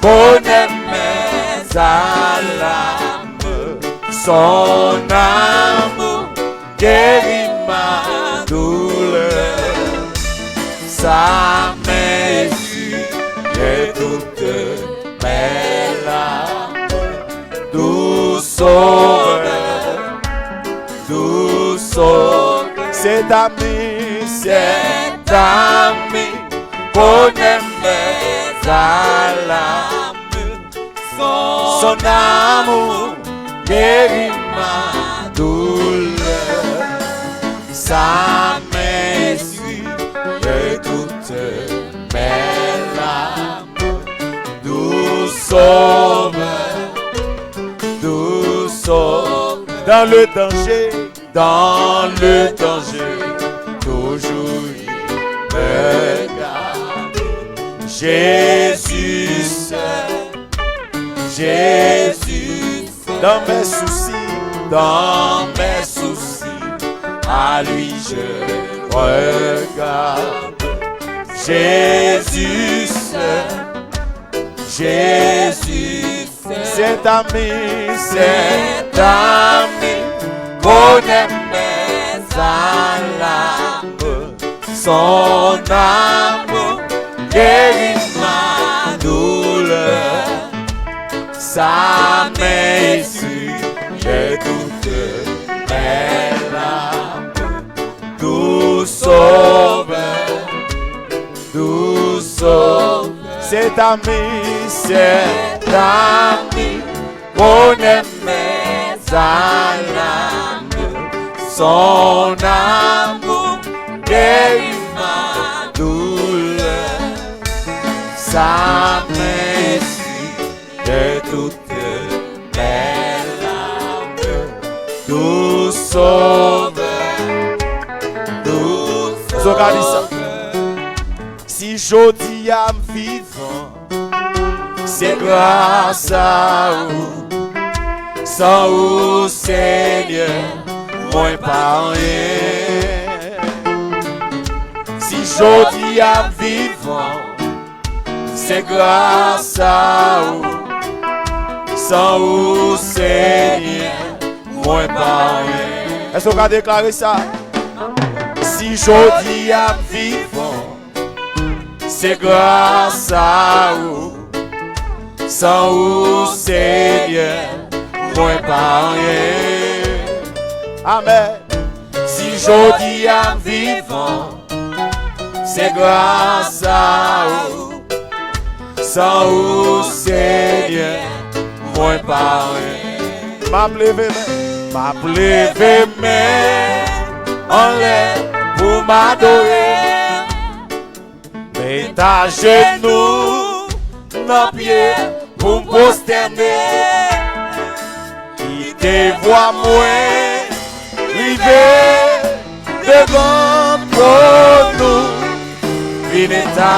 connaît mes alarmes, son amour guérit ma douleur, sa mesure est toute mes larmes, doux sauveur, cet ami, connaît mes alarmes, son amour guérit ma douleur, sa mesure de toutes mes larmes, doux sauveur, dans le danger, toujours il me garde. Jésus seul, Jésus seul, dans mes soucis, à lui je regarde. Jésus seul, Jésus seul, cet ami, connaît mes alarmes, son amour guérit ma douleur, sa mesure j'ai toutes mes larmes, doux sauveur, cet ami, connaît mes alarmes, son amour guérit ma douleur, sa mesure de toutes mes larmes, doux sauveur, si j'odie à vivant, c'est grâce à vous, sans vous Seigneur, moi pas rien. Si j'odie à vivant, c'est grâce à vous, sans vous Seigneur, moi pas rien. Est-ce qu'on va déclarer ça? Si j'odie à vivant, c'est grâce à vous, sans vous Seigneur, moi pas rien. Amen. Si j'odie à vivant, c'est grâce à vous, sans vous Seigneur, moi pas rien. M'a levé main en l'air pour m'adorer, mets ta genou dans pied pour me prosterner, qui te voit moins river devant nous, vine ta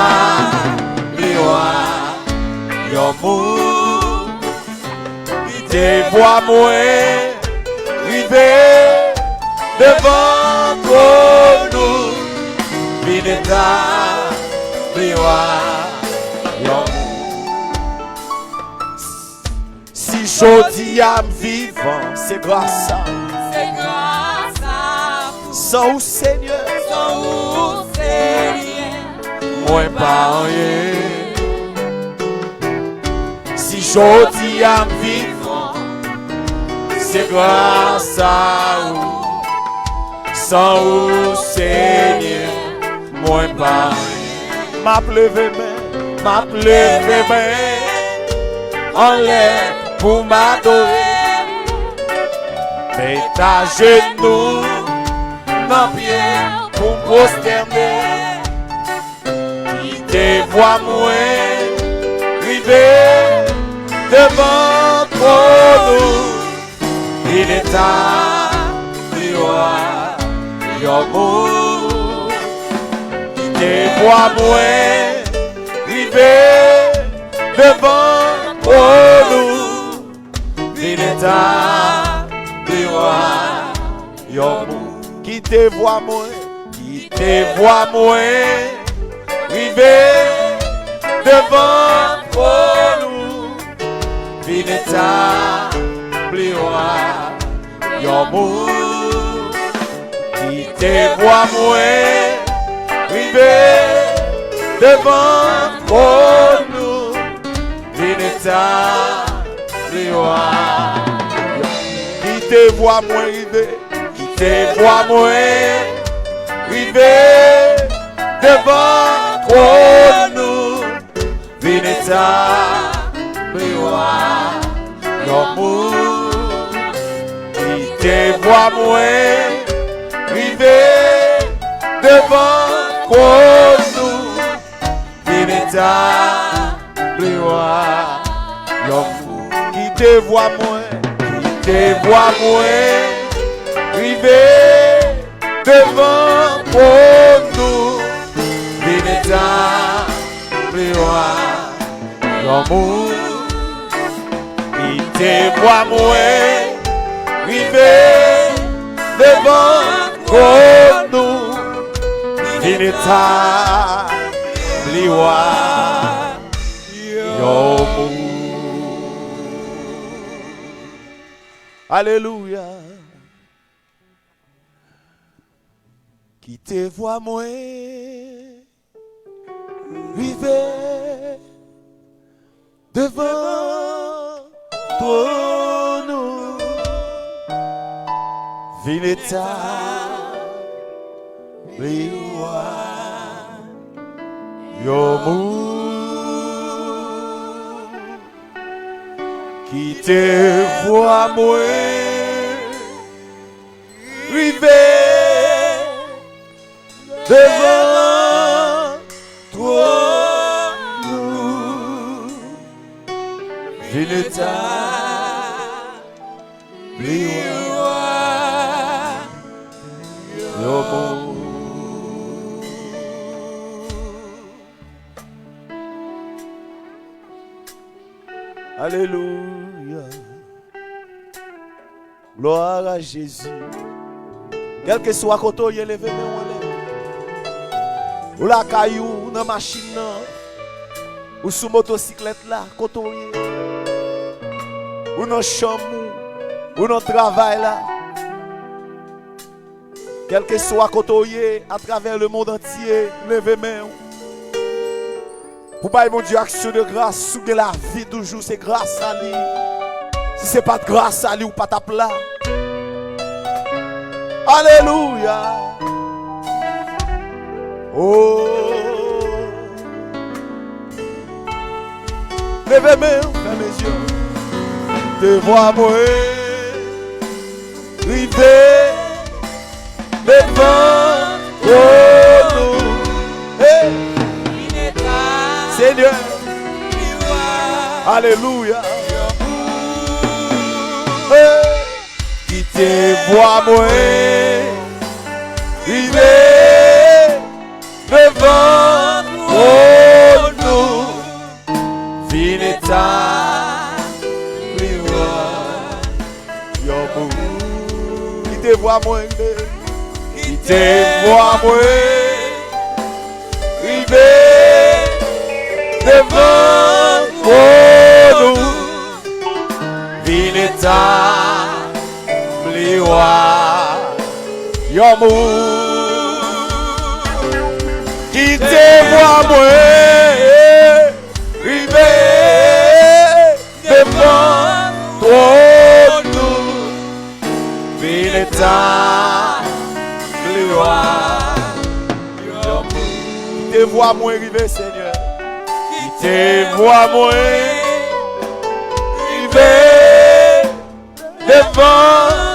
miroir, yon mou, qui te voit moins river devant nous, vine ta miroir, yon mou. Si j'odie à vivant, c'est grâce à vous, sans vous Seigneur, moi pas rien. Jodi à vivant, c'est grâce à vous. Sans vous, Seigneur, moi pas. M'a levé main en l'air pour m'adorer. Mais ta genou dans pied pour prosterner. Qui te voit moins river devant nous. Il est ta gloire, l'amour. Qui te voit moins river devant nous. Il est ta gloire, l'amour. Qui te voit moins river devant nous. Il est ta gloire, l'amour. Qui te voit moins river devant nous. Il est ta gloire. Qui te voit moins river, qui te voit moins river devant nous. Il est ta gloire, l'amour. Qui te voit moins river devant nous. Il est ta gloire, l'amour. Qui te voit moins river devant nous. Il est ta gloire, l'amour. Qui te voit moins river devant nous. Il est ta gloire, l'amour. Alléluia. Qui te voit moins river devant toi nous. Venez ta gloire, l'amour. Qui te voit moins river devant toi nous. Venez ta gloire, l'amour. Alléluia. Gloire à Jésus. Quel que soit côté, il est levé, mais on lève. Ou la caillou, dans la machine, ou sous motocyclette là, côté, ou dans la chambre, ou dans le travail là. Quel que soit côté, à travers le monde entier, levez main. Pour bailler mon Dieu action de grâce, sous la vie toujours, c'est grâce à lui. Si ce n'est pas de grâce à lui ou pas ta plat. Alléluia. Oh. Levez mes yeux. Te vois moi. River. Devant. Oh nous. Hey. Seigneur. Alléluia. Qui te voit moi river devant nous. Venez ta gloire, l'amour. Qui te voit moi qui te voit moi river devant nous. Venez ta gloire, l'amour. Qui te voit moi river te vois moi arriver, Seigneur. Qui te vois moi arriver devant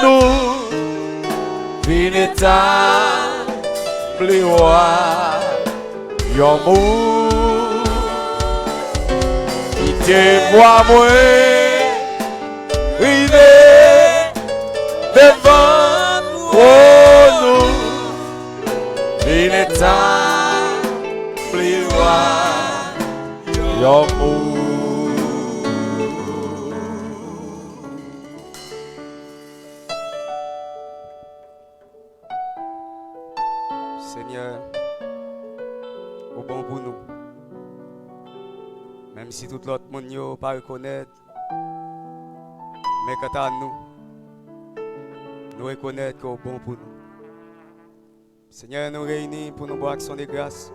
nous. Vineta, pliwa, yon mou. Qui te vois moi arriver devant nous. Vineta, pliwa, yon mou. Seigneur, au bon pour nous. Même si tout l'autre monde ne pas reconnaître, mais quant à nous, nous reconnaissons qu'au bon pour nous. Seigneur, nous réunis pour nous boire action de grâce.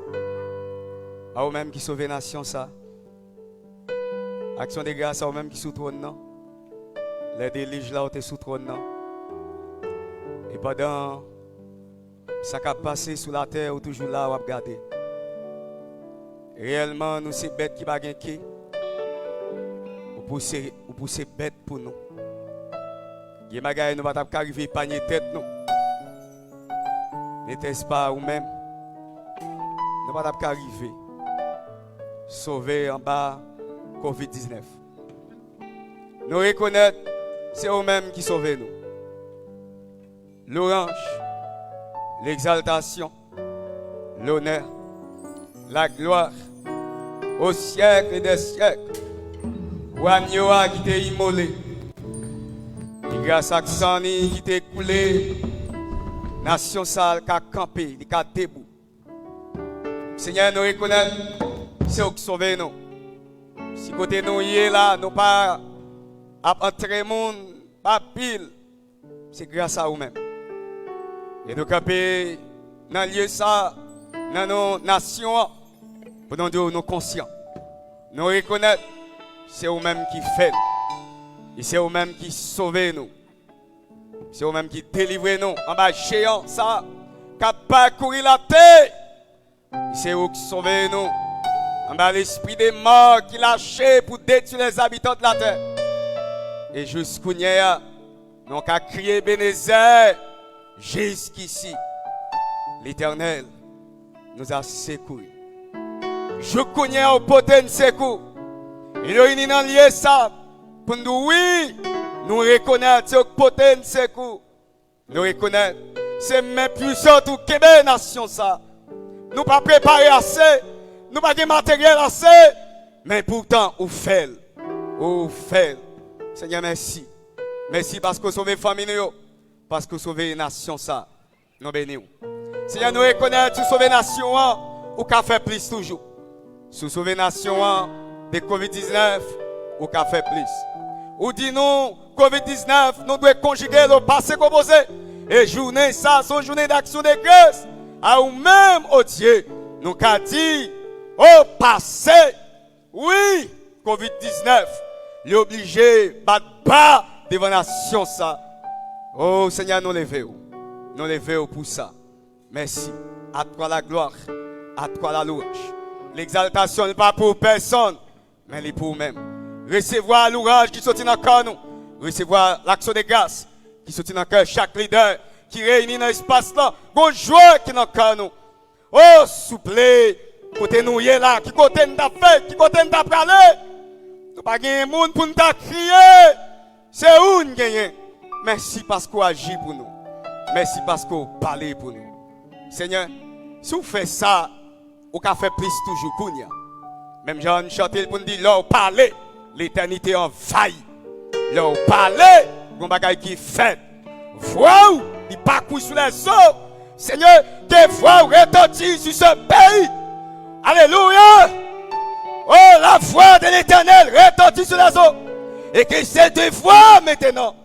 À vous-même qui sauve la nation, ça. Action de grâce à vous-même qui sous trône, non. Les déliges là où tu es sous trône, non. Et pendant ça qui a passé sous la terre ou toujours là, on va regarder. Réellement, nous sommes bêtes qui ne sont pas ou poussez bêtes pour nous. Il y a des choses qui ne vont pas arriver à panier tête nous. N'était-ce pas vous-même? Ne va pas arriver. Sauver en bas COVID-19. Nous reconnaissons, c'est vous-même qui sauvez nous. L'orange, l'exaltation, l'honneur, la gloire, au siècle des siècles. Wagnoa qui t'est immolé, et grâce à Xani qui t'est coulé, nation sale qui a campé, qui a debout. Seigneur, nous reconnaissons, c'est vous qui sauvez nous. Si côté nous y est là, nous pas à entrer le monde, pas pile, c'est grâce à vous-même. Et nous camper dans le lieu ça, dans nos nations, pour nous dire nous conscients. Nous reconnaître, c'est vous-même qui fait. Et c'est vous-même qui sauvez nous. C'est vous-même qui délivrez nous. En bas géant ça, qui a parcouru la terre. C'est vous qui sauvez nous. En bas l'esprit des morts qui lâché pour détruire les habitants de la terre. Et jusqu'où nous avons crié Bénézer. Jusqu'ici, l'Éternel nous a secouru. Je connais au poten secours. Il a une dans lieu ça pour nous oui, nous reconnaître au poten secours. Nous reconnaître c'est même puissant tout Québec nation ça. Nous pas préparé assez, nous pas de matériel assez, mais pourtant on fait. On fait. Seigneur merci. Merci parce que vous sauvez famille. Parce que sauver les nations, ça, nous bénissons. Seigneur, nous reconnaissons que sauver les nations, ou qu'a fait plus toujours. Si sauver les nations de COVID-19, ou qu'a fait plus. Ou dit-nous, COVID-19, nous devons conjuguer le passé composé. Et journée, ça, son journée d'action de grâce. À nous-mêmes, oh Dieu, nous qu'a dit, au passé, oui, COVID-19, l'obligé, battre bas devant la nation, ça. Oh Seigneur, nous levons pour ça. Merci. À toi la gloire, à toi la louange. L'exaltation n'est pas pour personne, mais elle est pour nous-mêmes. Recevoir l'ouvrage qui sortit dans le cœur nous. Recevoir l'action de grâce qui sortit dans le cœur chaque leader qui réunit dans l'espace là. Bonne joie qui est dans le cœur nous. Oh, souple, côté nous y est là, qui côté nous t'a fait, qui côté nous t'a parlé. Nous pas gagner monde pour nous crier. C'est où nous gagnons. Merci parce qu'on agit pour nous. Merci parce qu'on parle pour nous. Seigneur, si vous faites ça, vous pouvez faire plus toujours Kounia. Même Jean chanté pour nous dire, là, vous parlez, l'éternité en faille. Là, vous parlez, vous avez qui fait. Voix, il parcourt sur les eaux. Seigneur, que voix retentit sur ce pays. Alléluia. Oh, la voix de l'éternel retentit sur les eaux. Et que ces deux voix maintenant,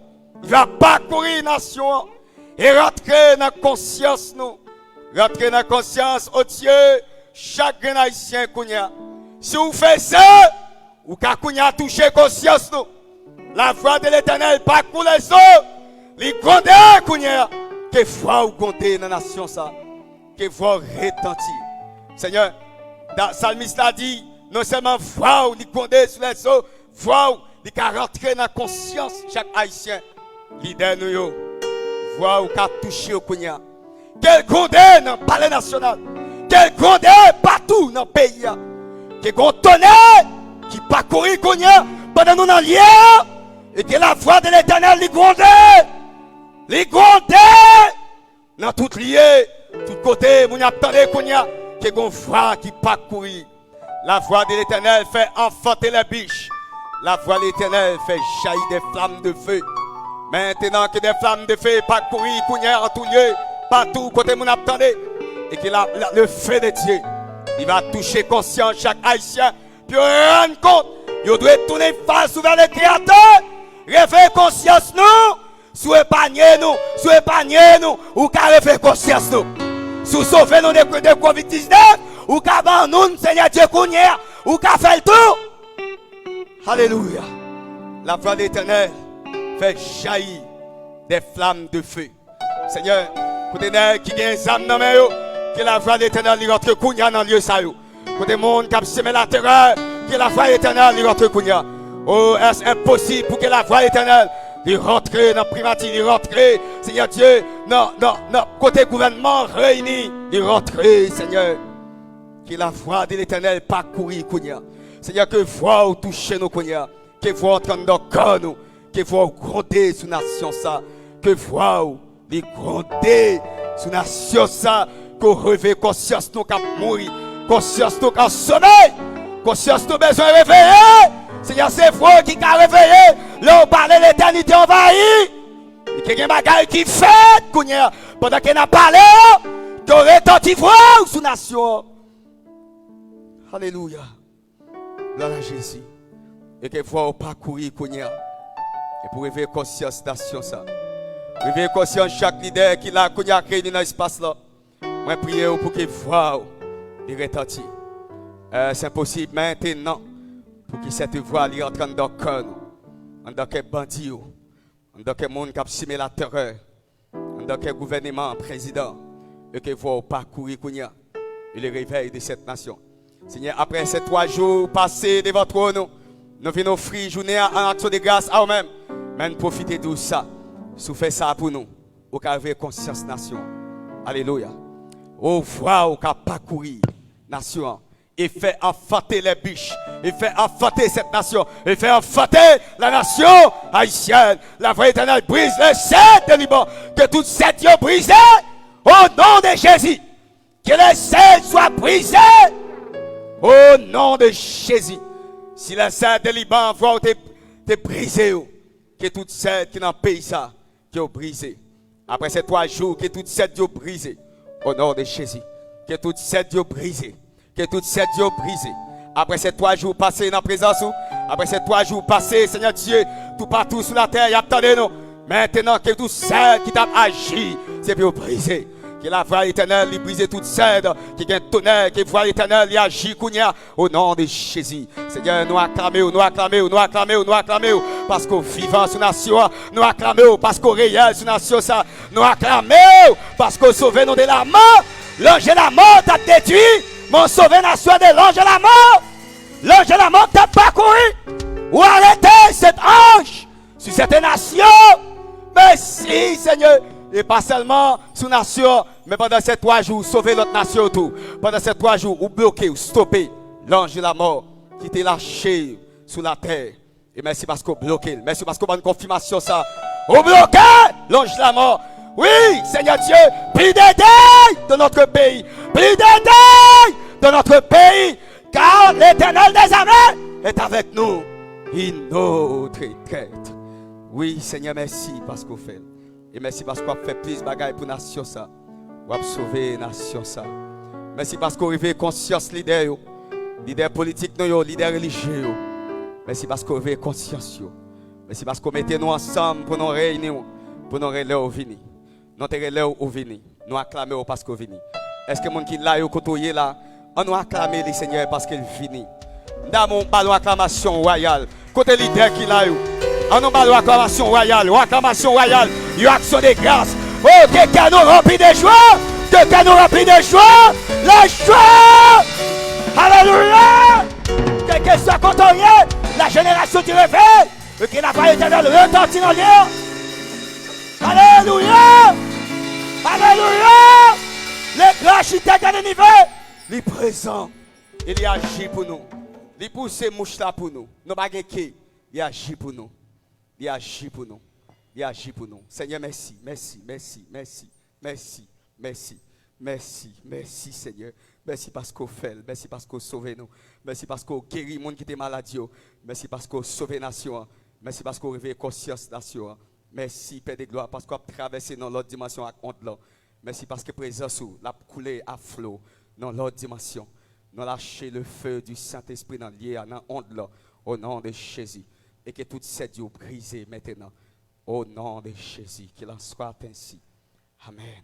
il va parcourir la nation et rentrer dans la conscience nous. Rentrer dans la conscience, oh Dieu, chaque haïtien kounya. Si vous faites ça, ou kounya toucher conscience nous. La voix de l'éternel parcourt les eaux. Les grandeurs kounya. Que voix ou compter dans la nation ça. Que voix retentir. Seigneur, dans Salmiste l'a dit, non seulement voir, il condé sur les eaux, voir, il a rentré dans la conscience chaque haïtien. Leader nous yo, voir ou qu'a touché au Kounia. Quel condé dans le palais national. Quel condé partout dans le pays. Quel tonnerre qui parcourit Kounia pendant nous dans l'hier. Et que la voix de l'Éternel les grondait. Les grondait. Dans tout lié, tout côté, mon attendait Kounia. Quel voix qui parcourit. La voix de l'Éternel fait enfanter les biches. La voix de l'Éternel fait jaillir des flammes de feu. Maintenant que des flammes de feu parcourent en tout lieu, partout côté mon attendait, et que le feu de Dieu, il va toucher conscience chaque haïtien, puis rendre compte, il doit tourner face vers le Créateur, réveiller conscience nous, sous épargner nous, ou qu'à réveiller conscience nous, sous sauver nous de COVID-19, ou qu'à ban nous, Seigneur Dieu, ou qu'à faire le tour. Alléluia. La voix de l'Éternel fait jaillir des flammes de feu. Seigneur, pour des nègres qui ont des âmes dans les mains, que la voix de l'Éternel rentre Kounia dans le lieu ça. Pour des gens qui ont semé la terreur, que la voix de l'Éternel rentre Kounia. Oh, est-ce impossible pour que la voix de l'Éternel rentre dans le primatique, rentre, Seigneur Dieu, non, côté gouvernement réuni, rentre, Seigneur. Que la voix de l'Éternel parcourir Kounia. Seigneur, que voix toucher nos Kounia. Que voix entrer dans le corps nous. Que voix gronder sur la nation ça. Que voix les gronder sur la nation ça. Que réveille conscience nous qui mourir. Conscience nous qui sommeil. Conscience nous besoin de réveiller. Seigneur, c'est vous qui a réveillé. Là, on parle de l'éternité envahie. Et qu'il y a des bagages qui fait, pendant qu'il n'a parlé, que retenti voix sur la nation. Alléluia. Gloire à Jésus. Et que voix parcourir, et pour réveiller conscience de la nation ça. Réveiller conscience chaque leader qui l'a créé dans l'espace là. Moi, priez pour que voix les retentit. C'est impossible maintenant pour que cette voix entre dans le cœur, dans quel bandit, dans quel monde qui a simé la terreur, dans quel gouvernement, président, et que voix parcourir et le réveil de cette nation. Seigneur, après ces 3 jours passés devant toi, nous venons offrir journée en action de grâce à nous-mêmes. Mais profitez de ça. Souffrez ça pour nous. Au cas de conscience nation. Alléluia. Au voix au cas parcourir nation. Et fait enfanter les biches. Et fait enfanter cette nation. Et fait enfanter la nation haïtienne. La voix éternelle brise les 7 de Liban. Que toutes 7 soient brisées. Au nom de Jésus. Que les 7 soient brisées. Au nom de Jésus. Si les 7 de Liban voient te briser. Que toutes 7 qui n'ont pays ça. Qui ont brisé. Après ces 3 jours. Que toutes 7 ont brisé. Au nom de Jésus. Que toutes 7 ont brisé. Que toutes 7 ont brisé. Après ces 3 jours passés dans la présence, après ces 3 jours passés, Seigneur Dieu, tout partout sur la terre, attendez-nous. Maintenant que tout celle qui t'a agi, c'est pour briser. Que la voix éternelle, il brise toute celle qui a un tonnerre, que la voix éternelle, il agit au nom de Jésus. Seigneur, nous acclamons, parce qu'on vivant sur la nation, nous acclamons, parce qu'on réel sur la nation, nous acclamons, parce qu'on sauve nous de la mort. L'ange de la mort t'a détruit. Mon sauvé nation de l'ange de la mort. L'ange de la mort t'a parcouru. Ou arrêtez cet ange sur cette nation. Merci Seigneur. Et pas seulement sur la nation, mais pendant ces 3 jours, sauver l'autre nation autour. Pendant ces 3 jours, ou bloquer, ou stopper l'ange de la mort qui t'est lâché sur la terre. Et merci parce qu'on bloqué. Merci parce qu'on a une confirmation ça. Ou bloquer l'ange de la mort. Oui, Seigneur Dieu, plus d'aide dans notre pays. Plus d'aide dans notre pays. Car l'Éternel des armées est avec nous. Il notre traite. Oui, Seigneur, merci parce qu'on fait. Et merci parce qu'on fait plus de bagailles pour la nation ça. On va sauver la nation ça. Merci parce qu'on réveille conscience leader. Leader politique, leader religieux. Merci parce qu'on réveille conscience. Merci parce qu'on mettait nous ensemble pour nous réunir. Pour nous réunir au venir. Nous sommes au venir. Nous acclamons parce qu'on vient. Est-ce que les gens qui là, côtoyé là, on nous acclame le Seigneur parce qu'il vient. Nous avons une acclamation royale. Côté leader qui là, on nous une acclamation royale. Une acclamation royale. Une action de grâce. Oh, quelqu'un nous remplit de joie. de cœur nous remplit de joie. La joie. Alléluia. Quel que soit quand on est, la génération du réveil, le qui n'a pas éternel retentit dans l'air. Alléluia. Alléluia. Les grands architectes de l'univers, il est présent. Il agit pour nous. Il pousse ces mouches là pour nous. Nous pas gagner. Il agit pour nous. Il agit pour nous. Il agit pour nous. Seigneur, merci, merci, merci, merci, merci, merci, merci, merci, Seigneur. Merci parce qu'on fait. Merci parce qu'on sauve nous. Merci parce qu'on guérit les gens qui étaient malades. Merci parce qu'on sauve la nation. Merci parce qu'on réveille la conscience de la nation. Merci, Père de gloire, parce qu'on a traversé dans l'autre dimension avec honte là. Merci parce que présence l'a coulé à flot dans l'autre dimension. Nous lâcher le feu du Saint-Esprit dans lié à dans honte là au nom de Jésus et que toute cette Dieu brisée maintenant au nom de Jésus qu'il en soit ainsi. Amen.